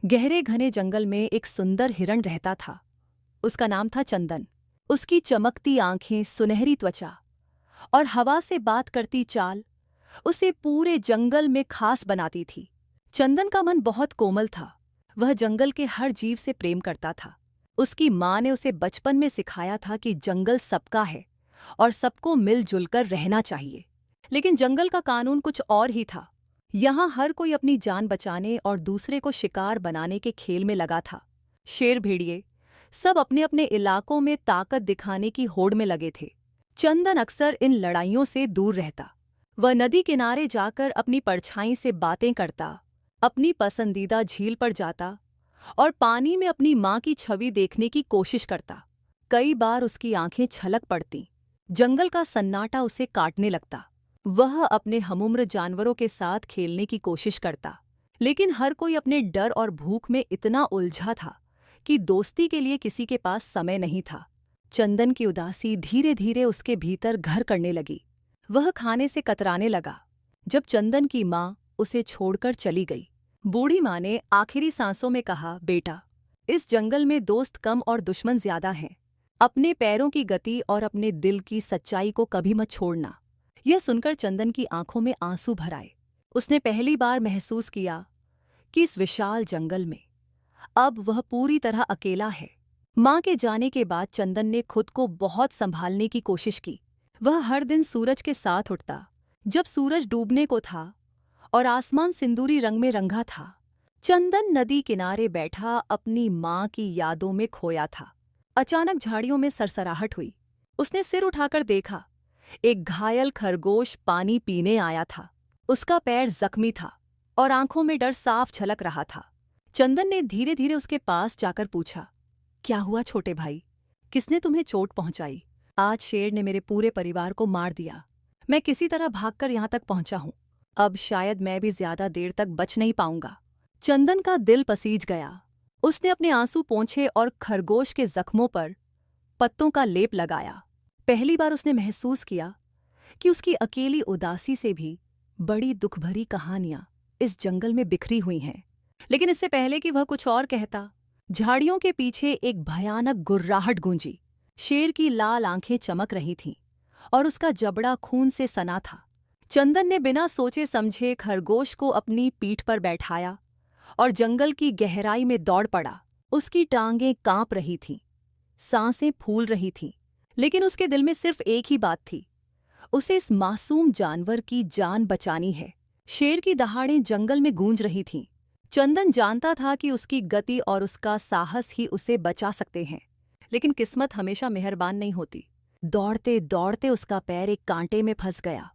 गहरे घने जंगल में एक सुंदर हिरण रहता था। उसका नाम था चंदन। उसकी चमकती आंखें, सुनहरी त्वचा और हवा से बात करती चाल उसे पूरे जंगल में खास बनाती थी। चंदन का मन बहुत कोमल था। वह जंगल के हर जीव से प्रेम करता था। उसकी माँ ने उसे बचपन में सिखाया था कि जंगल सबका है और सबको मिलजुल कर रहना चाहिए। लेकिन जंगल का कानून कुछ और ही था। यहाँ हर कोई अपनी जान बचाने और दूसरे को शिकार बनाने के खेल में लगा था। शेर, भेड़िए सब अपने अपने इलाकों में ताकत दिखाने की होड़ में लगे थे। चंदन अक्सर इन लड़ाइयों से दूर रहता। वह नदी किनारे जाकर अपनी परछाई से बातें करता, अपनी पसंदीदा झील पर जाता और पानी में अपनी माँ की छवि देखने की कोशिश करता। कई बार उसकी आंखें छलक पड़तीं। जंगल का सन्नाटा उसे काटने लगता। वह अपने हमउम्र जानवरों के साथ खेलने की कोशिश करता, लेकिन हर कोई अपने डर और भूख में इतना उलझा था कि दोस्ती के लिए किसी के पास समय नहीं था। चंदन की उदासी धीरे धीरे उसके भीतर घर करने लगी। वह खाने से कतराने लगा। जब चंदन की माँ उसे छोड़कर चली गई, बूढ़ी माँ ने आखिरी सांसों में कहा, बेटा, इस जंगल में दोस्त कम और दुश्मन ज्यादा हैं। अपने पैरों की गति और अपने दिल की सच्चाई को कभी मत छोड़ना। यह सुनकर चंदन की आंखों में आंसू भर आए। उसने पहली बार महसूस किया कि इस विशाल जंगल में अब वह पूरी तरह अकेला है। माँ के जाने के बाद चंदन ने खुद को बहुत संभालने की कोशिश की। वह हर दिन सूरज के साथ उठता, जब सूरज डूबने को था और आसमान सिंदूरी रंग में रंगा था। चंदन नदी किनारे बैठा अपनी माँ की यादों में खोया था। अचानक झाड़ियों में सरसराहट हुई। उसने सिर उठाकर देखा। एक घायल खरगोश पानी पीने आया था। उसका पैर जख्मी था और आंखों में डर साफ झलक रहा था। चंदन ने धीरे धीरे उसके पास जाकर पूछा, क्या हुआ छोटे भाई? किसने तुम्हें चोट पहुंचाई? आज शेर ने मेरे पूरे परिवार को मार दिया। मैं किसी तरह भागकर यहाँ तक पहुंचा हूं। अब शायद मैं भी ज्यादा देर तक बच नहीं पाऊंगा। चंदन का दिल पसीज गया। उसने अपने आंसू पोंछे और खरगोश के जख्मों पर पत्तों का लेप लगाया। पहली बार उसने महसूस किया कि उसकी अकेली उदासी से भी बड़ी दुखभरी कहानियां इस जंगल में बिखरी हुई हैं। लेकिन इससे पहले कि वह कुछ और कहता, झाड़ियों के पीछे एक भयानक गुर्राहट गूंजी। शेर की लाल आंखें चमक रही थीं और उसका जबड़ा खून से सना था। चंदन ने बिना सोचे समझे खरगोश को अपनी पीठ पर बैठाया और जंगल की गहराई में दौड़ पड़ा। उसकी टांगें कांप रही थीं, सांसें फूल रही थीं, लेकिन उसके दिल में सिर्फ एक ही बात थी, उसे इस मासूम जानवर की जान बचानी है। शेर की दहाड़ें जंगल में गूंज रही थीं। चंदन जानता था कि उसकी गति और उसका साहस ही उसे बचा सकते हैं, लेकिन किस्मत हमेशा मेहरबान नहीं होती। दौड़ते दौड़ते उसका पैर एक कांटे में फंस गया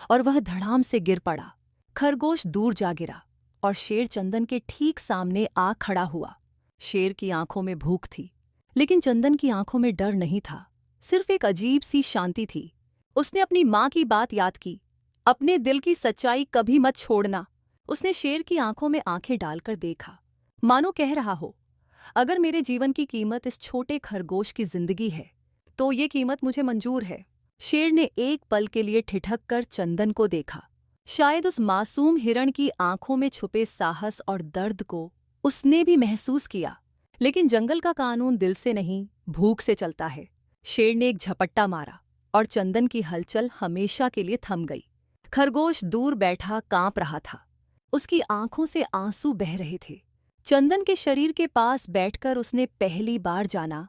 और वह धड़ाम से गिर पड़ा। खरगोश दूर जा गिरा और शेर चंदन के ठीक सामने आ खड़ा हुआ। शेर की आंखों में भूख थी, लेकिन चंदन की आंखों में डर नहीं था, सिर्फ एक अजीब सी शांति थी। उसने अपनी माँ की बात याद की, अपने दिल की सच्चाई कभी मत छोड़ना। उसने शेर की आंखों में आंखें डालकर देखा, मानो कह रहा हो, अगर मेरे जीवन की कीमत इस छोटे खरगोश की जिंदगी है, तो ये कीमत मुझे मंजूर है। शेर ने एक पल के लिए ठिठक कर चंदन को देखा। शायद उस मासूम हिरण की आंखों में छुपे साहस और दर्द को उसने भी महसूस किया। लेकिन जंगल का कानून दिल से नहीं, भूख से चलता है। शेर ने एक झपट्टा मारा और चंदन की हलचल हमेशा के लिए थम गई। खरगोश दूर बैठा कांप रहा था। उसकी आंखों से आंसू बह रहे थे। चंदन के शरीर के पास बैठकर उसने पहली बार जाना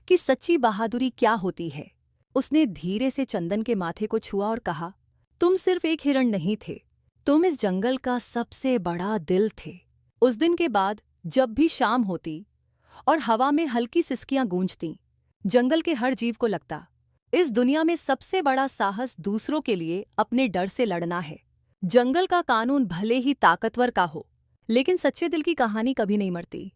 कि सच्ची बहादुरी क्या होती है। उसने धीरे से चंदन के माथे को छुआ और कहा, तुम सिर्फ एक हिरण नहीं थे, तुम इस जंगल का सबसे बड़ा दिल थे। उस दिन के बाद जब भी शाम होती और हवा में हल्की सिसकियां गूंजतीं, जंगल के हर जीव को लगता, इस दुनिया में सबसे बड़ा साहस दूसरों के लिए अपने डर से लड़ना है। जंगल का कानून भले ही ताकतवर का हो, लेकिन सच्चे दिल की कहानी कभी नहीं मरती।